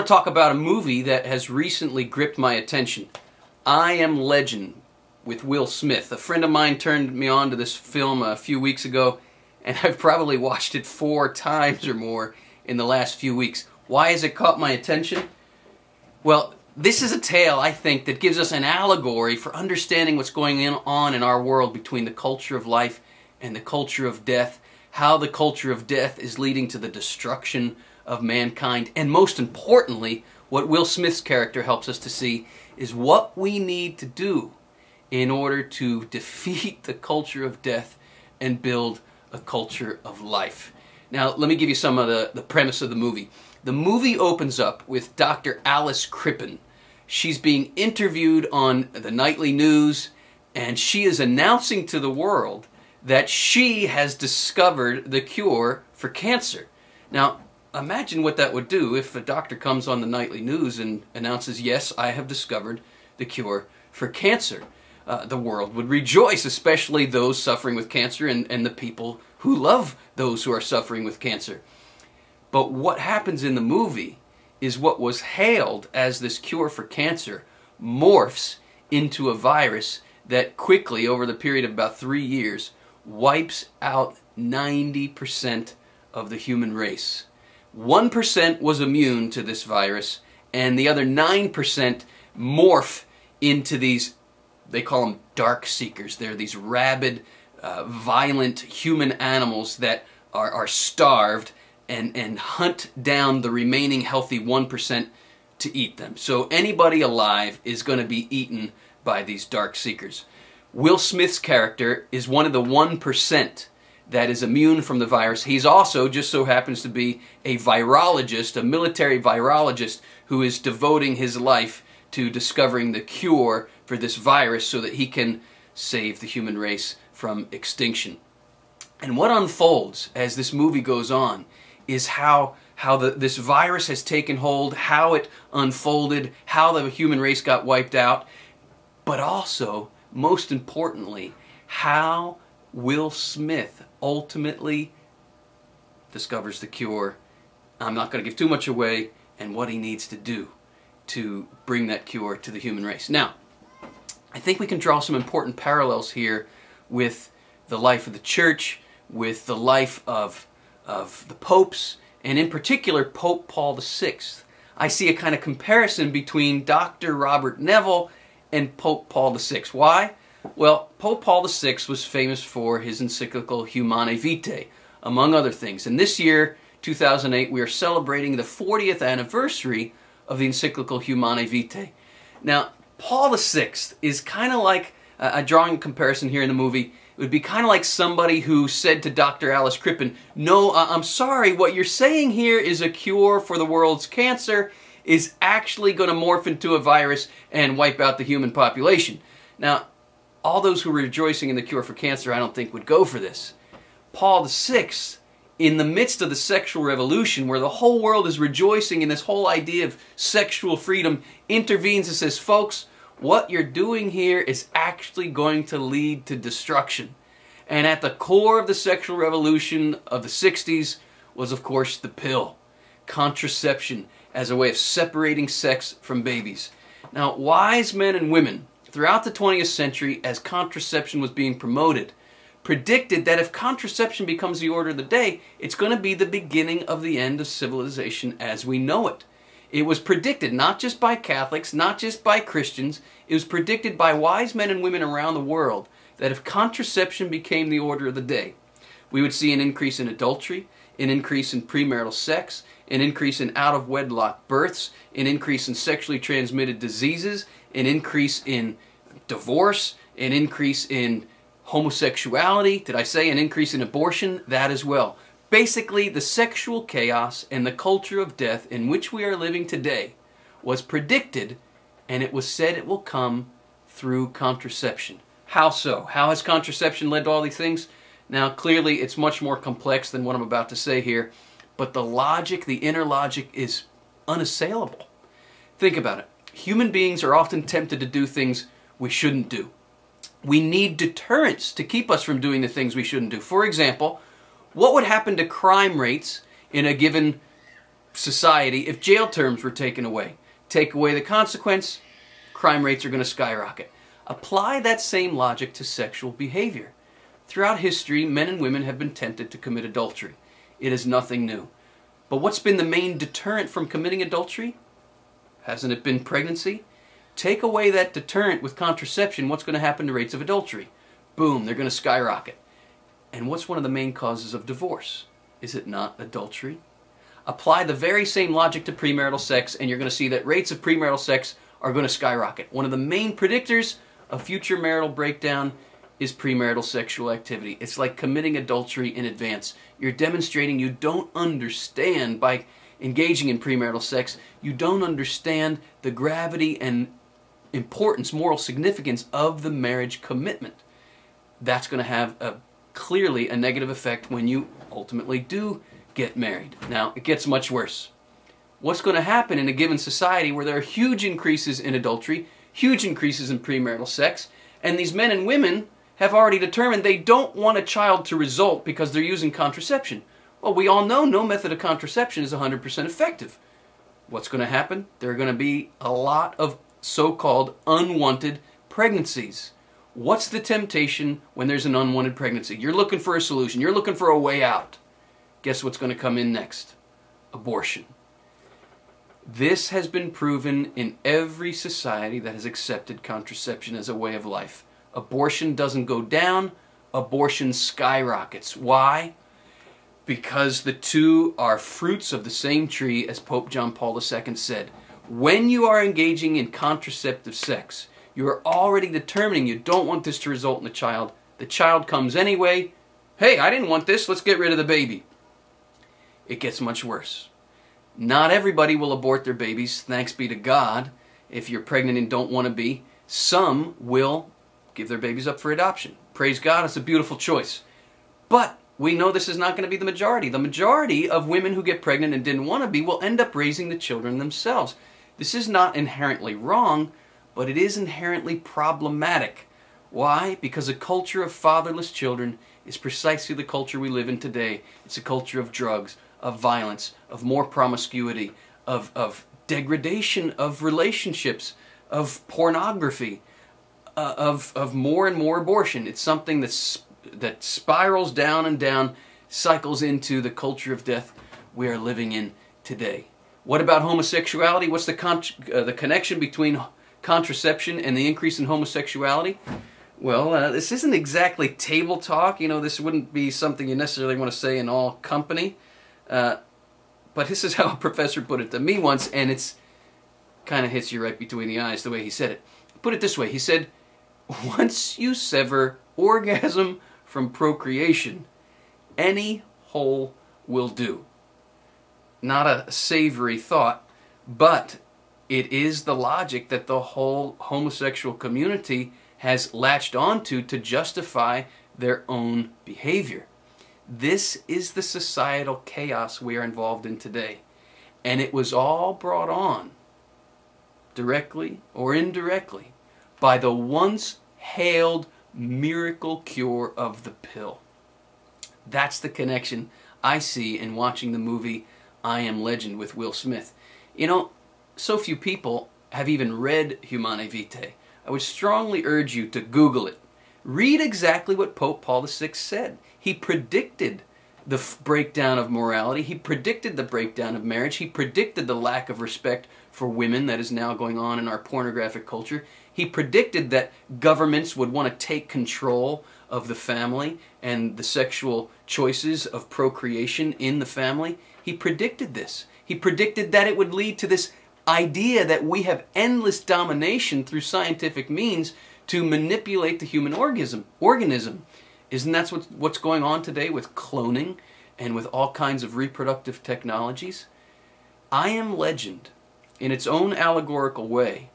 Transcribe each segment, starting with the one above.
want to talk about a movie that has recently gripped my attention. I Am Legend with Will Smith. A friend of mine turned me on to this film a few weeks ago, and I've probably watched it 4 times or more in the last few weeks. Why has it caught my attention? Well, this is a tale, I think, that gives us an allegory for understanding what's going on in our world between the culture of life and the culture of death, how the culture of death is leading to the destruction of mankind, and most importantly, what Will Smith's character helps us to see is what we need to do in order to defeat the culture of death and build a culture of life. Now, let me give you some of the premise of the movie. The movie opens up with Dr. Alice Crippen. She's being interviewed on the nightly news, and she is announcing to the world that she has discovered the cure for cancer. Now, imagine what that would do if a doctor comes on the nightly news and announces, yes, I have discovered the cure for cancer. The world would rejoice, especially those suffering with cancer and the people who love those who are suffering with cancer. But what happens in the movie is what was hailed as this cure for cancer morphs into a virus that quickly, over the period of about 3 years, wipes out 90% of the human race. 1% was immune to this virus, and the other 9% morph into these, they call them dark seekers. They're these rabid, violent human animals that are starved and hunt down the remaining healthy 1% to eat them. So anybody alive is going to be eaten by these dark seekers. Will Smith's character is one of the 1% that is immune from the virus. He's also, just so happens to be, a virologist, a military virologist, who is devoting his life to discovering the cure for this virus so that he can save the human race from extinction. And what unfolds as this movie goes on is how this virus has taken hold, how it unfolded, how the human race got wiped out, but also, most importantly, how Will Smith ultimately discovers the cure. I'm not going to give too much away, and what he needs to do to bring that cure to the human race. Now, I think we can draw some important parallels here with the life of the church, with the life of the popes, and in particular Pope Paul VI. I see a kind of comparison between Dr. Robert Neville and Pope Paul VI. Why? Well, Pope Paul VI was famous for his encyclical Humanae Vitae, among other things. And this year, 2008, we are celebrating the 40th anniversary of the encyclical Humanae Vitae. Now, Paul VI is kind of like, drawing a comparison here in the movie, it would be kind of like somebody who said to Dr. Alice Crippen, no, I'm sorry, what you're saying here is a cure for the world's cancer is actually going to morph into a virus and wipe out the human population. Now, all those who were rejoicing in the cure for cancer, I don't think would go for this. Paul VI, in the midst of the sexual revolution, where the whole world is rejoicing in this whole idea of sexual freedom, intervenes and says, folks, what you're doing here is actually going to lead to destruction. And at the core of the sexual revolution of the 60s was, of course, the pill. Contraception as a way of separating sex from babies. Now, wise men and women throughout the 20th century, as contraception was being promoted, predicted that if contraception becomes the order of the day, it's going to be the beginning of the end of civilization as we know it. It was predicted not just by Catholics, not just by Christians, it was predicted by wise men and women around the world that if contraception became the order of the day, we would see an increase in adultery, an increase in premarital sex, an increase in out-of-wedlock births, an increase in sexually transmitted diseases, an increase in divorce, an increase in homosexuality. Did I say an increase in abortion? That as well. Basically, the sexual chaos and the culture of death in which we are living today was predicted, and it was said it will come through contraception. How so? How has contraception led to all these things? Now, clearly, it's much more complex than what I'm about to say here, but the logic, the inner logic, is unassailable. Think about it. Human beings are often tempted to do things we shouldn't do. We need deterrents to keep us from doing the things we shouldn't do. For example, what would happen to crime rates in a given society if jail terms were taken away. Take away the consequence, crime rates are going to skyrocket. Apply that same logic to sexual behavior. Throughout history, men and women have been tempted to commit adultery. It is nothing new. But what's been the main deterrent from committing adultery? Hasn't it been pregnancy? Take away that deterrent with contraception, what's going to happen to rates of adultery? Boom, they're going to skyrocket. And what's one of the main causes of divorce? Is it not adultery? Apply the very same logic to premarital sex and you're going to see that rates of premarital sex are going to skyrocket. One of the main predictors of future marital breakdown is premarital sexual activity. It's like committing adultery in advance. You're demonstrating you don't understand, by engaging in premarital sex, you don't understand the gravity and importance, moral significance of the marriage commitment. That's going to have clearly a negative effect when you ultimately do get married. Now, it gets much worse. What's going to happen in a given society where there are huge increases in adultery, huge increases in premarital sex, and these men and women have already determined they don't want a child to result because they're using contraception? Well, we all know no method of contraception is 100% effective. What's going to happen? There are going to be a lot of so-called unwanted pregnancies. What's the temptation when there's an unwanted pregnancy? You're looking for a solution. You're looking for a way out. Guess what's going to come in next? Abortion. This has been proven in every society that has accepted contraception as a way of life. Abortion doesn't go down, abortion skyrockets. Why? Because the two are fruits of the same tree, as Pope John Paul II said. When you are engaging in contraceptive sex, you are already determining you don't want this to result in a child. The child comes anyway. Hey, I didn't want this, let's get rid of the baby. It gets much worse. Not everybody will abort their babies, thanks be to God. If you're pregnant and don't want to be, some will give their babies up for adoption. Praise God, it's a beautiful choice. But we know this is not going to be the majority. The majority of women who get pregnant and didn't want to be will end up raising the children themselves. This is not inherently wrong, but it is inherently problematic. Why? Because a culture of fatherless children is precisely the culture we live in today. It's a culture of drugs, of violence, of more promiscuity, of degradation of relationships, of pornography, of more and more abortion. It's something that spirals down and down, cycles into the culture of death we are living in today. What about homosexuality? What's the connection between contraception and the increase in homosexuality? Well, this isn't exactly table talk. You know, this wouldn't be something you necessarily want to say in all company. But this is how a professor put it to me once, and it's kind of hits you right between the eyes the way he said it. Put it this way. He said, once you sever orgasm from procreation, any hole will do. Not a savory thought, but it is the logic that the whole homosexual community has latched onto to justify their own behavior. This is the societal chaos we are involved in today. And it was all brought on, directly or indirectly, by the once hailed miracle cure of the pill. That's the connection I see in watching the movie I Am Legend with Will Smith. You know, so few people have even read Humane Vitae. I would strongly urge you to Google it. Read exactly what Pope Paul VI said. He predicted the breakdown of morality. He predicted the breakdown of marriage. He predicted the lack of respect for women that is now going on in our pornographic culture. He predicted that governments would want to take control of the family and the sexual choices of procreation in the family. He predicted this. He predicted that it would lead to this idea that we have endless domination through scientific means to manipulate the human organism. Isn't that what's going on today with cloning and with all kinds of reproductive technologies? I Am Legend, in its own allegorical way,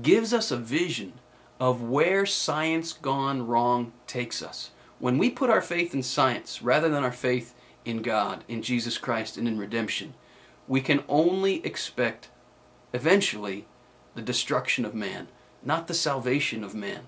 gives us a vision of where science gone wrong takes us. When we put our faith in science rather than our faith in God, in Jesus Christ, and in redemption, we can only expect eventually the destruction of man, not the salvation of man.